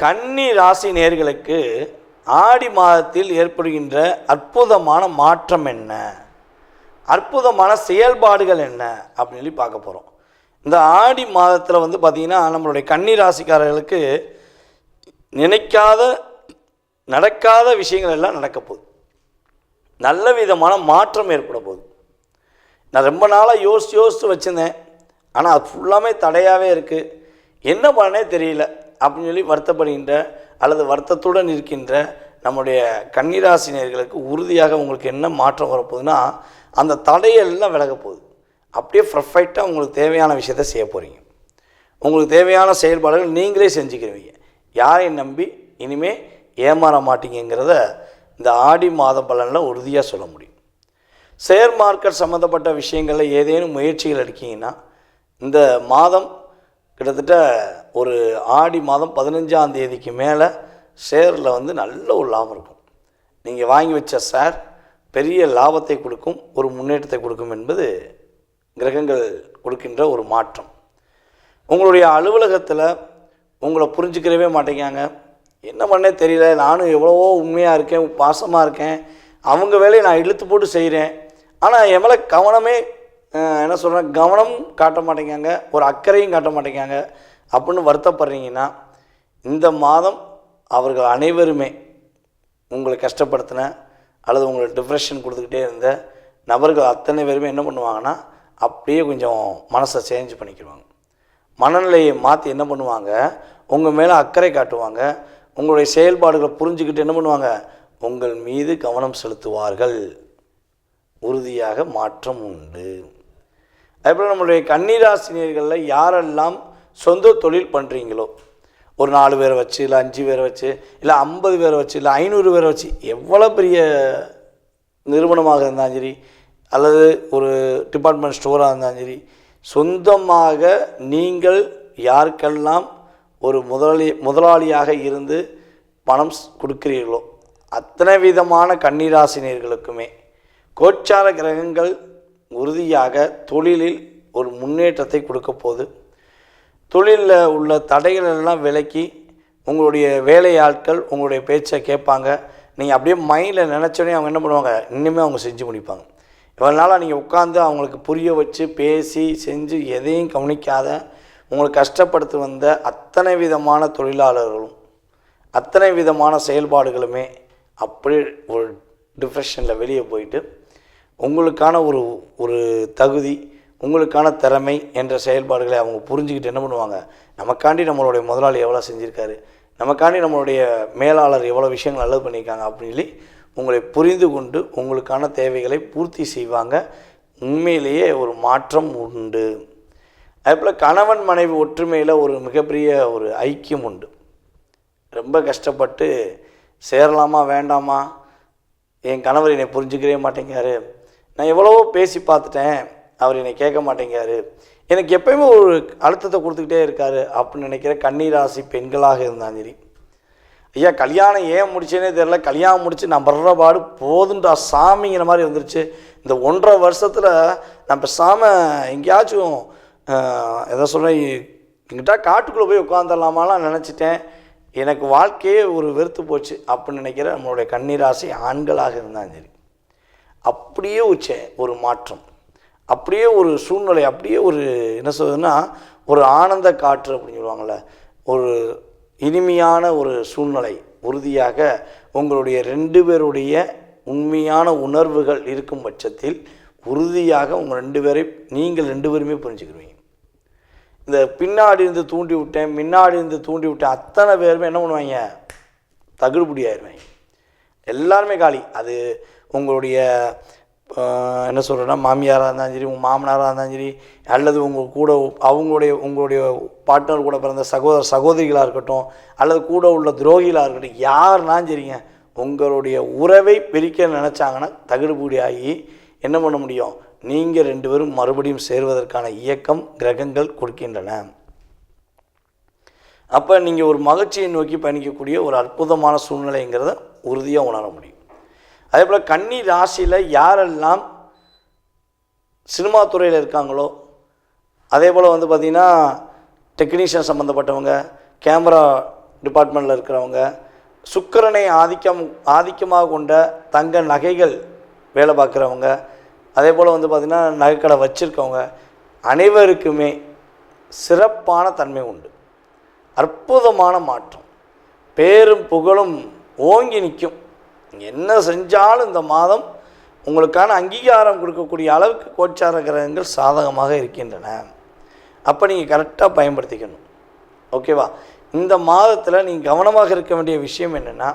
கன்னி ராசி நேயர்களுக்கு ஆடி மாதத்தில் ஏற்படுகின்ற அற்புதமான மாற்றம் என்ன, அற்புதமான செயல்பாடுகள் என்ன அப்படின்னு சொல்லி பார்க்க போகிறோம். இந்த ஆடி மாதத்தில் பார்த்திங்கன்னா நம்மளுடைய கன்னி ராசிக்காரர்களுக்கு நினைக்காத நடக்காத விஷயங்கள் எல்லாம் நடக்க போகுது. நல்ல விதமான மாற்றம் ஏற்பட போகுது. நான் ரொம்ப நாளாக யோசித்து வச்சுருந்தேன், ஆனால் அது ஃபுல்லாமே தடையாகவே இருக்குது, என்ன பண்ணனே தெரியல அப்படின்னு சொல்லி வருத்தப்படுகின்ற அல்லது வருத்தத்துடன் இருக்கின்ற நம்முடைய கன்னிராசினியர்களுக்கு உறுதியாக உங்களுக்கு என்ன மாற்றம் வரப்போகுதுன்னா, அந்த தடையெல்லாம் விலக போகுது. அப்படியே பர்ஃபெக்டாக உங்களுக்கு தேவையான விஷயத்தை செய்ய போகிறீங்க. உங்களுக்கு தேவையான செயல்பாடுகள் நீங்களே செஞ்சுக்கிறீங்க. யாரையும் நம்பி இனிமேல் ஏமாற மாட்டீங்கிறத இந்த ஆடி மாத பலனில் உறுதியாக சொல்ல முடியும். ஷேர் மார்க்கெட் சம்மந்தப்பட்ட விஷயங்களில் ஏதேனும் முயற்சிகள் எடுக்கிங்கன்னா இந்த மாதம் கிட்டத்தட்ட ஒரு ஆடி மாதம் 15ஆம் தேதிக்கு மேலே ஷேரில் நல்ல ஒரு லாபம் இருக்கும். நீங்கள் வாங்கி வச்ச ஷேர் பெரிய லாபத்தை கொடுக்கும், ஒரு முன்னேற்றத்தை கொடுக்கும் என்பது கிரகங்கள் கொடுக்கின்ற ஒரு மாற்றம். உங்களுடைய அலுவலகத்தில் உங்களை புரிஞ்சுக்கிறவே மாட்டேங்காங்க, என்ன பண்ணே தெரியல, நானும் எவ்வளவோ உண்மையாக இருக்கேன், பாசமாக இருக்கேன், அவங்க வேலையை நான் இழுத்து போட்டு செய்கிறேன், ஆனால் என் மேலே கவனமே என்ன சொல்கிறேன் கவனம் காட்ட மாட்டேங்காங்க, ஒரு அக்கறையும் காட்ட மாட்டேங்காங்க அப்படின்னு வருத்தப்படுறீங்கன்னா இந்த மாதம் அவர்கள் அனைவருமே உங்களை கஷ்டப்படுத்தின அல்லது உங்களை டிப்ரெஷன் கொடுத்துக்கிட்டே இருந்த நபர்கள் அத்தனை பேருமே என்ன பண்ணுவாங்கன்னா அப்படியே கொஞ்சம் மனசை சேஞ்ச் பண்ணிக்கிடுவாங்க. மனநிலையை மாற்றி என்ன பண்ணுவாங்க, உங்கள் மேலே அக்கறை காட்டுவாங்க. உங்களுடைய செயல்பாடுகளை புரிஞ்சுக்கிட்டு என்ன பண்ணுவாங்க, உங்கள் மீது கவனம் செலுத்துவார்கள். உறுதியாக மாற்றம் உண்டு. அதேபோல் நம்மளுடைய கன்னிராசினியர்களில் யாரெல்லாம் சொந்த தொழில் பண்ணுறீங்களோ, ஒரு 4 பேரை வச்சு இல்லை 5 பேரை வச்சு இல்லை 50 பேரை வச்சு இல்லை 500 பேரை வச்சு, எவ்வளோ பெரிய நிறுவனமாக இருந்தாலும் சரி அல்லது ஒரு டிபார்ட்மெண்ட் ஸ்டோராக இருந்தாலும் சரி, சொந்தமாக நீங்கள் யாருக்கெல்லாம் ஒரு முதலாளியாக இருந்து பணம் கொடுக்கிறீர்களோ அத்தனை விதமான கன்னிராசினியர்களுக்குமே கோச்சார கிரகங்கள் உறுதியாக தொழிலில் ஒரு முன்னேற்றத்தை கொடுக்க போகுது. தொழிலில் உள்ள தடைகள் எல்லாம் விலக்கி உங்களுடைய வேலையாட்கள் உங்களுடைய பேச்சை கேட்பாங்க. நீங்கள் அப்படியே மைண்டில் நினச்சோடனே அவங்க என்ன பண்ணுவாங்க, இன்னுமே அவங்க செஞ்சு முடிப்பாங்க. இவ்வளோ நாளாக நீங்கள் உட்காந்து அவங்களுக்கு புரிய வச்சு பேசி செஞ்சு எதையும் கவனிக்காத உங்களுக்கு கஷ்டப்படுத்தி வந்த அத்தனை விதமான தொழிலாளர்களும் அத்தனை விதமான செயல்பாடுகளுமே அப்படியே ஒரு டிப்ரெஷனில் வெளியே போயிட்டு உங்களுக்கான ஒரு தகுதி, உங்களுக்கான திறமை என்ற செயல்பாடுகளை அவங்க புரிஞ்சுக்கிட்டு என்ன பண்ணுவாங்க, நமக்காண்டி நம்மளுடைய முதலாளி எவ்வளோ செஞ்சுருக்காரு, நமக்காண்டி நம்மளுடைய மேலாளர் எவ்வளோ விஷயங்கள் நல்லது பண்ணியிருக்காங்க அப்படின்னு சொல்லி உங்களை புரிந்து கொண்டு உங்களுக்கான தேவைகளை பூர்த்தி செய்வாங்க. உண்மையிலேயே ஒரு மாற்றம் உண்டு. அதேபோல் கணவன் மனைவி ஒற்றுமையில் ஒரு மிகப்பெரிய ஒரு ஐக்கியம் உண்டு. ரொம்ப கஷ்டப்பட்டு சேரலாமா வேண்டாமா, என் கணவர் என்னை புரிஞ்சுக்கவே மாட்டேங்காரு, நான் எவ்வளவோ பேசி பார்த்துட்டேன், அவர் என்னை கேட்க மாட்டேங்காரு, எனக்கு எப்பயுமே ஒரு அழுத்தத்தை கொடுத்துக்கிட்டே இருக்காரு அப்படின்னு நினைக்கிற கன்னிராசி பெண்களாக இருந்தாலும் சரி, ஐயா கல்யாணம் ஏன் முடிச்சேனே தெரில, கல்யாணம் முடித்து நான் படுற பாடு போதுன்றா சாமிங்கிற மாதிரி வந்துருச்சு, இந்த 1.5 வருஷத்தில் நான் பேசாமல் எங்கேயாச்சும் எதை சொல்கிறேன் எங்கிட்ட காட்டுக்குள்ளே போய் உட்காந்துடலாமாலாம் நினச்சிட்டேன், எனக்கு வாழ்க்கையே ஒரு வெறுத்து போச்சு அப்படின்னு நினைக்கிற நம்மளுடைய கன்னிராசி ஆண்களாக இருந்தாலும் சரி, அப்படியே ஒரு மாற்றம், அப்படியே ஒரு சூழ்நிலை, அப்படியே ஒரு என்ன சொல்றதுன்னா ஒரு ஆனந்த காற்று அப்படின்னு சொல்லுவாங்கள்ல, ஒரு இனிமையான ஒரு சூழ்நிலை உறுதியாக உங்களுடைய 2 பேருடைய உண்மையான உணர்வுகள் இருக்கும் பட்சத்தில் உறுதியாக உங்கள் 2 பேரை நீங்கள் 2 பேருமே புரிஞ்சுக்கிடுவீங்க. இந்த பின்னாடி இருந்து தூண்டி விட்டேன் முன்னாடி இருந்து தூண்டி விட்டேன் அத்தனை பேருமே என்ன பண்ணுவாங்க, தகுடுபடி ஆயிடுவாங்க, எல்லாருமே காலி. அது உங்களுடைய என்ன சொல்கிறேன்னா மாமியாராக இருந்தாலும் சரி, உங்கள் மாமனாராக இருந்தாலும் சரி, அல்லது உங்கள் கூட உங்களுடைய பார்ட்னர் கூட பிறந்த சகோதரிகளாக இருக்கட்டும், அல்லது கூட உள்ள துரோகிகளாக இருக்கட்டும், யாருனாலும் சரிங்க, உங்களுடைய உறவை பிரிக்க நினச்சாங்கன்னா தகுடுபடி ஆகி என்ன பண்ண முடியும், நீங்கள் 2 பேரும் மறுபடியும் சேர்வதற்கான இயக்கம் கிரகங்கள் கொடுக்கின்றன. அப்போ நீங்கள் ஒரு மகிழ்ச்சியை நோக்கி பயணிக்கக்கூடிய ஒரு அற்புதமான சூழ்நிலைங்கிறத உறுதியாக உணர முடியும். அதே போல் கன்னி ராசியில் யாரெல்லாம் சினிமா துறையில் இருக்காங்களோ, அதே போல் பார்த்திங்கன்னா டெக்னீஷியன் சம்மந்தப்பட்டவங்க, கேமரா டிபார்ட்மெண்ட்டில் இருக்கிறவங்க, சுக்கிரனை ஆதிக்கமாக கொண்ட தங்க நகைகள் வேலை பார்க்குறவங்க, அதே போல் வந்து பார்த்திங்கன்னா நகைக்கடை வச்சுருக்கவங்க அனைவருக்குமே சிறப்பான தன்மை உண்டு. அற்புதமான மாற்றம், பேரும் புகழும் ஓங்கி நிற்கும். நீங்கள் என்ன செஞ்சாலும் இந்த மாதம் உங்களுக்கான அங்கீகாரம் கொடுக்கக்கூடிய அளவுக்கு கோச்சார கிரகங்கள் சாதகமாக இருக்கின்றன. அப்போ நீங்கள் கரெக்டாக பயன்படுத்திக்கணும். ஓகேவா? இந்த மாதத்தில் நீங்கள் கவனமாக இருக்க வேண்டிய விஷயம் என்னென்னா,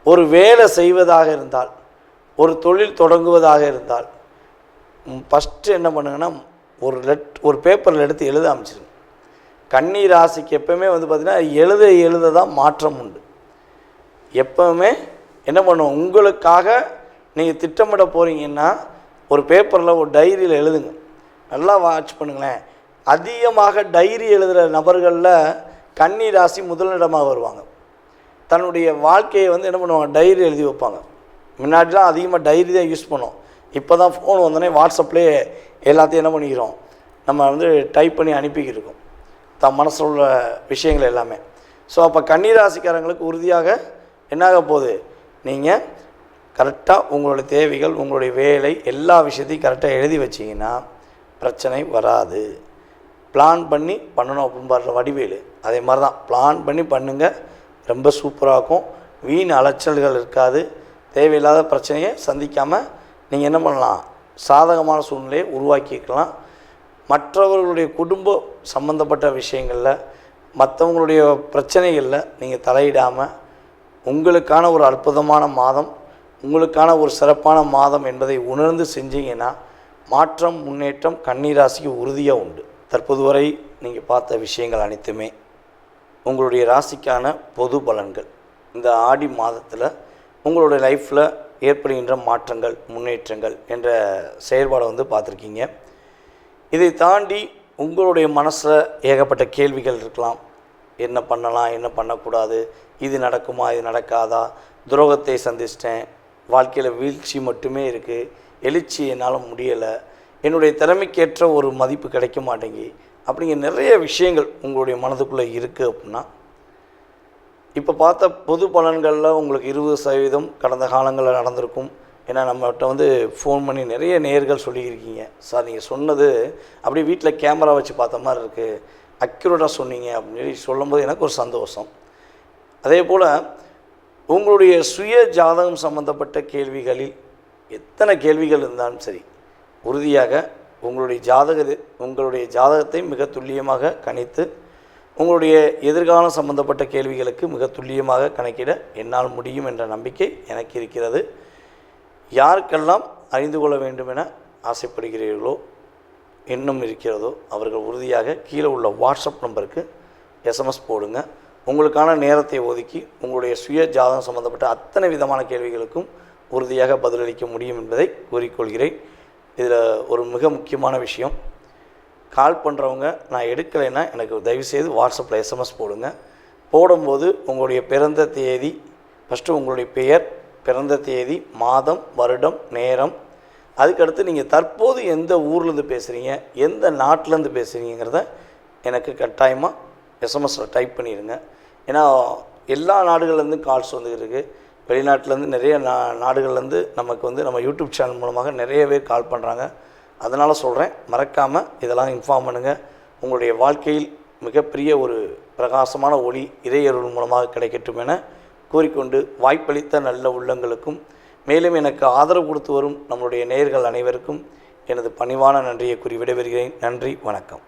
ஒரு வேலை செய்வதாக இருந்தால், ஒரு தொழில் தொடங்குவதாக இருந்தால், ஃபஸ்ட்டு என்ன பண்ணுங்கன்னா, ஒரு பேப்பரில் எடுத்து எழுத ஆரம்பிச்சிருங்க. கன்னி ராசிக்கு எப்போவுமே வந்து பார்த்திங்கன்னா எழுத தான் மாற்றம் உண்டு. எப்போவுமே என்ன பண்ணுவோம், உங்களுக்காக நீங்கள் திட்டமிட போகிறீங்கன்னா ஒரு பேப்பரில் ஒரு டைரியில் எழுதுங்க. நல்லா வாட்ச் பண்ணுங்களேன். அதிகமாக டைரி எழுதுகிற நபர்களில் கன்னி ராசி முதலிடமாக வருவாங்க. தன்னுடைய வாழ்க்கையை வந்து என்ன பண்ணுவாங்க, டைரி எழுதி வைப்பாங்க. முன்னாடிலாம் அதிகமாக டைரி தான் யூஸ் பண்ணோம். இப்போ தான் ஃபோன் வந்தோடனே வாட்ஸ்அப்லேயே எல்லாத்தையும் என்ன பண்ணிக்கிறோம், நம்ம வந்து டைப் பண்ணி அனுப்பிக்கிருக்கோம் தன் மனசில் உள்ள விஷயங்கள் எல்லாமே. ஸோ அப்போ கன்னி ராசிக்காரங்களுக்கு உறுதியாக என்னாக போகுது, நீங்கள் கரெக்டாக உங்களுடைய தேவைகள், உங்களுடைய வேலை, எல்லா விஷயத்தையும் கரெக்டாக எழுதி வச்சிங்கன்னா பிரச்சனை வராது. பிளான் பண்ணி பண்ணணும் அப்படின்னு பாடுற வடிவேலு, அதே மாதிரி தான் பிளான் பண்ணி பண்ணுங்கள், ரொம்ப சூப்பராக இருக்கும். வீண் அலைச்சல்கள் இருக்காது. தேவையில்லாத பிரச்சனையை சந்திக்காமல் நீங்கள் என்ன பண்ணலாம், சாதகமான சூழ்நிலையை உருவாக்கிக்கலாம். மற்றவர்களுடைய குடும்ப சம்பந்தப்பட்ட விஷயங்களில், மற்றவங்களுடைய பிரச்சனைகளில் நீங்கள் தலையிடாமல் உங்களுக்கான ஒரு அற்புதமான மாதம், உங்களுக்கான ஒரு சிறப்பான மாதம் என்பதை உணர்ந்து செஞ்சீங்கன்னா மாற்றம், முன்னேற்றம் கன்னி ராசிக்கு உறுதியாக உண்டு. தற்போது வரை நீங்கள் பார்த்த விஷயங்கள் அனைத்துமே உங்களுடைய ராசிக்கான பொது பலன்கள். இந்த ஆடி மாதத்தில் உங்களுடைய லைஃப்பில் ஏற்படுகின்ற மாற்றங்கள், முன்னேற்றங்கள் என்ற செயல்பாடை வந்து பார்த்துருக்கீங்க. இதை தாண்டி உங்களுடைய மனசில் ஏகப்பட்ட கேள்விகள் இருக்கலாம். என்ன பண்ணலாம், என்ன பண்ணக்கூடாது, இது நடக்குமா, இது நடக்காதா, துரோகத்தை சந்திச்சிட்டேன், வாழ்க்கையில் வீழ்ச்சி மட்டுமே இருக்குது, எழுச்சி என்னால் முடியலை, என்னுடைய திறமைக்கேற்ற ஒரு மதிப்பு கிடைக்க மாட்டேங்கி, அப்படிங்கிற நிறைய விஷயங்கள் உங்களுடைய மனதுக்குள்ளே இருக்குது. அப்படின்னா இப்போ பார்த்த பொது பலன்களில் உங்களுக்கு 20% கடந்த காலங்களில் நடந்திருக்கும். ஏன்னா நம்மகிட்ட வந்து ஃபோன் பண்ணி நிறைய நேயர்கள் சொல்லியிருக்கீங்க, சார் நீங்கள் சொன்னது அப்படியே வீட்டில் கேமரா வச்சு பார்த்த மாதிரி இருக்குது, அக்யூரேட்டாக சொன்னீங்க அப்படின்னு சொல்லி சொல்லும்போது எனக்கு ஒரு சந்தோஷம். அதே போல் உங்களுடைய சுய ஜாதகம் சம்பந்தப்பட்ட கேள்விகளில் எத்தனை கேள்விகள் இருந்தாலும் சரி, உறுதியாக உங்களுடைய ஜாதகத்தை மிக துல்லியமாக கணித்து உங்களுடைய எதிர்காலம் சம்பந்தப்பட்ட கேள்விகளுக்கு மிக துல்லியமாக கணக்கிட என்னால் முடியும் என்ற நம்பிக்கை எனக்கு இருக்கிறது. யாருக்கெல்லாம் அறிந்து கொள்ள வேண்டும் என ஆசைப்படுகிறீர்களோ, இன்னும் இருக்கிறதோ, அவர்கள் உறுதியாக கீழே உள்ள வாட்ஸ்அப் நம்பருக்கு எஸ்எம்எஸ் போடுங்க. உங்களுக்கான நேரத்தை ஒதுக்கி உங்களுடைய சுய ஜாதகம் சம்பந்தப்பட்ட அத்தனை விதமான கேள்விகளுக்கும் உறுதியாக பதிலளிக்க முடியும் என்பதை கூறிக்கொள்கிறேன். இதில் ஒரு மிக முக்கியமான விஷயம், கால் பண்ணுறவங்க நான் எடுக்கலைன்னா எனக்கு தயவுசெய்து வாட்ஸ்அப்பில் எஸ்எம்எஸ் போடுங்க. போடும்போது உங்களுடைய பிறந்த தேதி, ஃபஸ்ட்டு உங்களுடைய பெயர், பிறந்த தேதி, மாதம், வருடம், நேரம், அதுக்கடுத்து நீங்கள் தற்போது எந்த ஊர்லேருந்து பேசுகிறீங்க, எந்த நாட்டிலேருந்து பேசுகிறீங்கிறத எனக்கு கட்டாயமாக எஸ்எம்எஸில் டைப் பண்ணிடுங்க. ஏன்னா எல்லா நாடுகள்லேருந்து கால்ஸ் வந்துருக்கு. வெளிநாட்டிலேருந்து நிறைய நாடுகள்லேருந்து நமக்கு வந்து நம்ம யூடியூப் சேனல் மூலமாக நிறைய பேர் கால் பண்ணுறாங்க. அதனால் சொல்கிறேன், மறக்காமல் இதெல்லாம் இன்ஃபார்ம் பண்ணுங்கள். உங்களுடைய வாழ்க்கையில் மிகப்பெரிய ஒரு பிரகாசமான ஒளி இறையருள் மூலமாக கிடைக்கட்டும் என கூறிக்கொண்டு, வாய்ப்பளித்த நல்ல உள்ளங்களுக்கும் மேலும் எனக்கு ஆதரவு கொடுத்து வரும் நம்மளுடைய நேயர்கள் அனைவருக்கும் எனது பணிவான நன்றியை கூறி விடைபெறுகிறேன். நன்றி, வணக்கம்.